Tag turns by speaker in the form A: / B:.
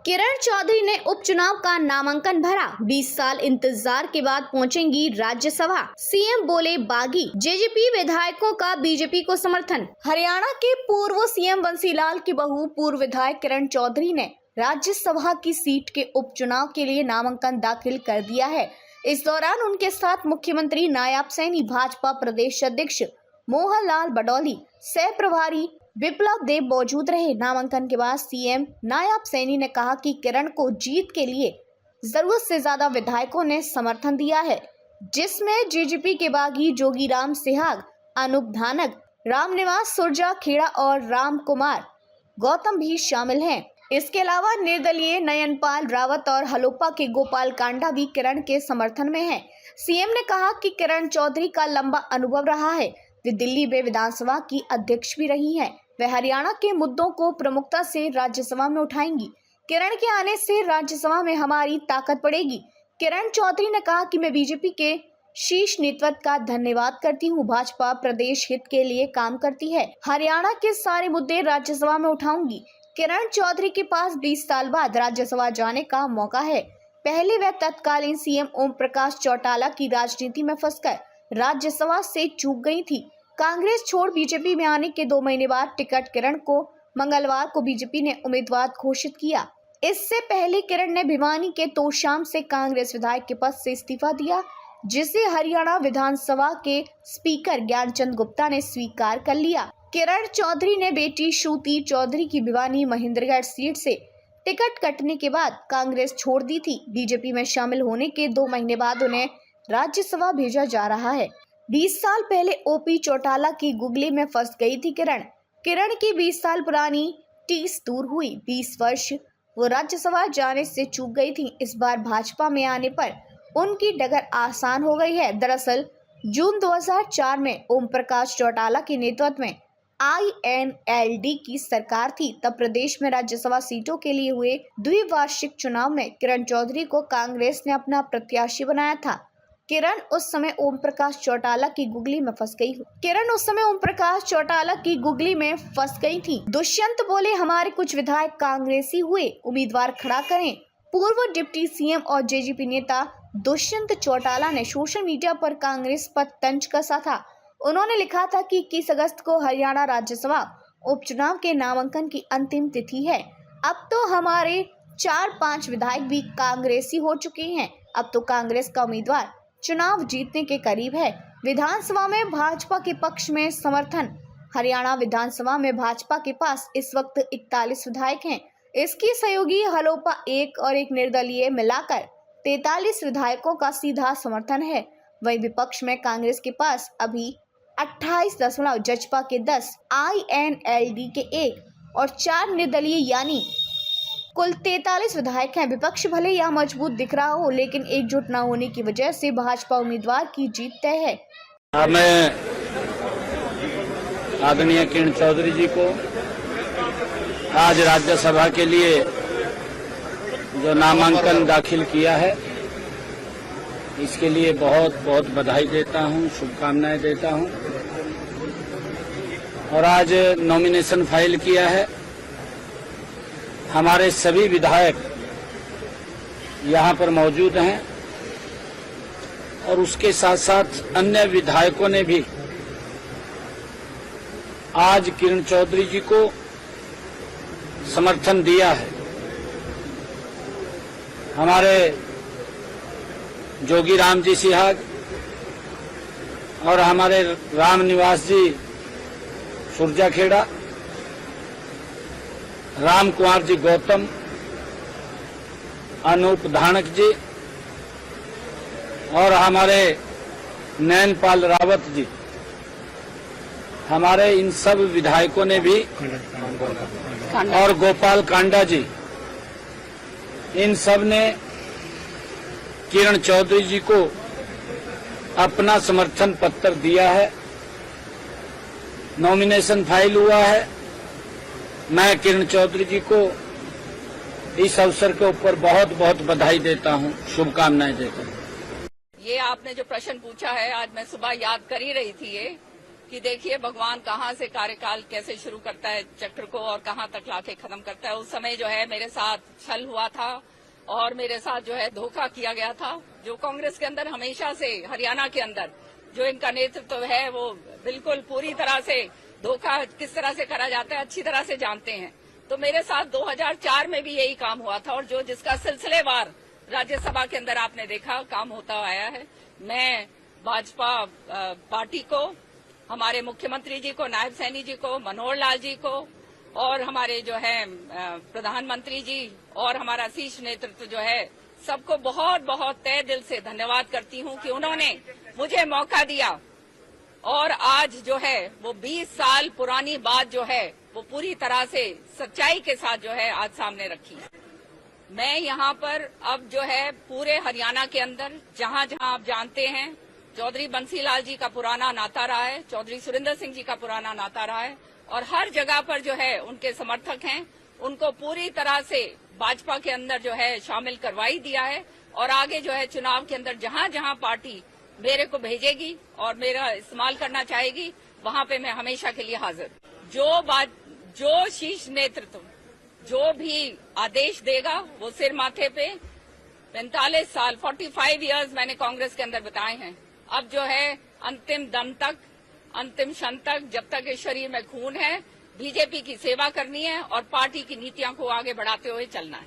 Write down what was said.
A: किरण चौधरी ने उपचुनाव का नामांकन भरा। 20 साल इंतजार के बाद पहुंचेंगी राज्यसभा। सीएम बोले बागी। जेजेपी विधायकों का बीजेपी को समर्थन। हरियाणा के पूर्व सीएम बंसीलाल की बहू पूर्व विधायक किरण चौधरी ने राज्यसभा की सीट के उपचुनाव के लिए नामांकन दाखिल कर दिया है। इस दौरान उनके साथ मुख्यमंत्री नायब सैनी, भाजपा प्रदेश अध्यक्ष मोहन लाल बडौली, सह प्रभारी विप्लव देव मौजूद रहे। नामांकन के बाद सीएम नायब सैनी ने कहा कि किरण को जीत के लिए जरूरत से ज्यादा विधायकों ने समर्थन दिया है, जिसमें जेजेपी के बागी जोगीराम सिहाग, अनूप धानक, रामनिवास सुरजा खेड़ा और राम कुमार गौतम भी शामिल हैं। इसके अलावा निर्दलीय नयनपाल रावत और हलोपा के गोपाल कांडा भी किरण के समर्थन में हैं। सीएम ने कहा कि किरण चौधरी का लंबा अनुभव रहा है। वे दिल्ली में विधानसभा की अध्यक्ष भी रही हैं। वे हरियाणा के मुद्दों को प्रमुखता से राज्यसभा में उठाएंगी। किरण के आने से राज्यसभा में हमारी ताकत बढ़ेगी। किरण चौधरी ने कहा कि मैं बीजेपी के शीर्ष नेतृत्व का धन्यवाद करती हूं। भाजपा प्रदेश हित के लिए काम करती है। हरियाणा के सारे मुद्दे राज्यसभा में उठाऊंगी। किरण चौधरी के पास 20 साल बाद राज्यसभा जाने का मौका है। पहले वह तत्कालीन सीएम ओम प्रकाश चौटाला की राजनीति में फंसकर राज्यसभा से चूक गई थी। कांग्रेस छोड़ बीजेपी में आने के 2 महीने बाद टिकट किरण को मंगलवार को बीजेपी ने उम्मीदवार घोषित किया। इससे पहले किरण ने भिवानी के तोशाम से कांग्रेस विधायक के पद से इस्तीफा दिया, जिसे हरियाणा विधानसभा के स्पीकर ज्ञानचंद गुप्ता ने स्वीकार कर लिया। किरण चौधरी ने बेटी श्रुति चौधरी की भिवानी महेंद्रगढ़ सीट से टिकट कटने के बाद कांग्रेस छोड़ दी थी। बीजेपी में शामिल होने के 2 महीने बाद उन्हें राज्यसभा भेजा जा रहा है। 20 साल पहले ओपी चौटाला की गुगली में फंस गई थी किरण की 20 साल पुरानी टीस दूर हुई। 20 वर्ष वो राज्यसभा जाने से चूक गई थी। इस बार भाजपा में आने पर उनकी डगर आसान हो गई है। दरअसल जून 2004 में ओम प्रकाश चौटाला के नेतृत्व में INLD की सरकार थी। तब प्रदेश में राज्यसभा सीटों के लिए हुए द्विवार्षिक चुनाव में किरण चौधरी को कांग्रेस ने अपना प्रत्याशी बनाया था। किरण उस समय ओम प्रकाश चौटाला की गुगली में फंस गई थी। दुष्यंत बोले, हमारे कुछ विधायक कांग्रेसी हुए, उम्मीदवार खड़ा करें। पूर्व डिप्टी सीएम और जेजेपी नेता दुष्यंत चौटाला ने सोशल मीडिया पर कांग्रेस पर तंज कसा था। उन्होंने लिखा था कि 21 अगस्त को हरियाणा राज्यसभा उपचुनाव के नामांकन की अंतिम तिथि है। अब तो हमारे 4-5 विधायक भी कांग्रेसी हो चुके हैं। अब तो कांग्रेस का उम्मीदवार चुनाव जीतने के करीब है। विधानसभा में भाजपा के पक्ष में समर्थन। हरियाणा विधानसभा में भाजपा के पास इस वक्त 41 विधायक हैं। इसकी सहयोगी हलोपा 1 और एक निर्दलीय मिलाकर 43 विधायकों का सीधा समर्थन है। वहीं विपक्ष में कांग्रेस के पास अभी 28 जजपा के 10, INLD के 1 और 4 निर्दलीय यानी कुल 43 विधायक हैं। विपक्ष भले यह मजबूत दिख रहा हो, लेकिन एकजुट न होने की वजह से भाजपा उम्मीदवार की जीत तय है।
B: मैं आदरणीय किरण चौधरी जी को आज राज्यसभा के लिए जो नामांकन दाखिल किया है, इसके लिए बहुत बहुत बधाई देता हूं, शुभकामनाएं देता हूं। और आज नॉमिनेशन फाइल किया है। हमारे सभी विधायक यहां पर मौजूद हैं और उसके साथ साथ अन्य विधायकों ने भी आज किरण चौधरी जी को समर्थन दिया है। हमारे जोगीराम जी सिहाग और हमारे रामनिवास जी सुरजा खेड़ा, राम कुमार जी गौतम, अनूप धानक जी और हमारे नयनपाल रावत जी, हमारे इन सब विधायकों ने भी और गोपाल कांडा जी, इन सब ने किरण चौधरी जी को अपना समर्थन पत्र दिया है। नॉमिनेशन फाइल हुआ है। मैं किरण चौधरी जी को इस अवसर के ऊपर बहुत बहुत बधाई देता हूं, शुभकामनाएं देता हूं।
C: ये आपने जो प्रश्न पूछा है, आज मैं सुबह याद कर ही रही थी ये कि देखिए भगवान कहाँ से कार्यकाल कैसे शुरू करता है चक्र को और कहाँ तक लाके खत्म करता है। उस समय जो है मेरे साथ छल हुआ था और मेरे साथ जो है धोखा किया गया था। जो कांग्रेस के अंदर हमेशा से हरियाणा के अंदर जो इनका नेतृत्व है वो बिल्कुल पूरी तरह से धोखा किस तरह से करा जाता है अच्छी तरह से जानते हैं। तो मेरे साथ 2004 में भी यही काम हुआ था और जो जिसका सिलसिलेवार राज्यसभा के अंदर आपने देखा काम होता आया है। मैं भाजपा पार्टी को, हमारे मुख्यमंत्री जी को, नायब सैनी जी को, मनोहर लाल जी को और हमारे जो है प्रधानमंत्री जी और हमारा शीर्ष नेतृत्व जो है सबको बहुत बहुत तहे दिल से धन्यवाद करती हूं कि उन्होंने मुझे मौका दिया और आज जो है वो 20 साल पुरानी बात जो है वो पूरी तरह से सच्चाई के साथ जो है आज सामने रखी। मैं यहाँ पर अब जो है पूरे हरियाणा के अंदर जहाँ जहाँ आप जानते हैं चौधरी बंसीलाल जी का पुराना नाता रहा है, चौधरी सुरेंद्र सिंह जी का पुराना नाता रहा है और हर जगह पर जो है उनके समर्थक हैं, उनको पूरी तरह से भाजपा के अंदर जो है शामिल करवाई दिया है और आगे जो है चुनाव के अंदर जहाँ जहाँ पार्टी मेरे को भेजेगी और मेरा इस्तेमाल करना चाहेगी वहाँ पे मैं हमेशा के लिए हाजिर। जो शीर्ष नेतृत्व जो भी आदेश देगा वो सिर माथे पे 45 साल 45 इयर्स मैंने कांग्रेस के अंदर बिताए हैं। अब जो है अंतिम दम तक, अंतिम क्षण तक, जब तक इस शरीर में खून है बीजेपी की सेवा करनी है और पार्टी की नीतियों को आगे बढ़ाते हुए चलना है।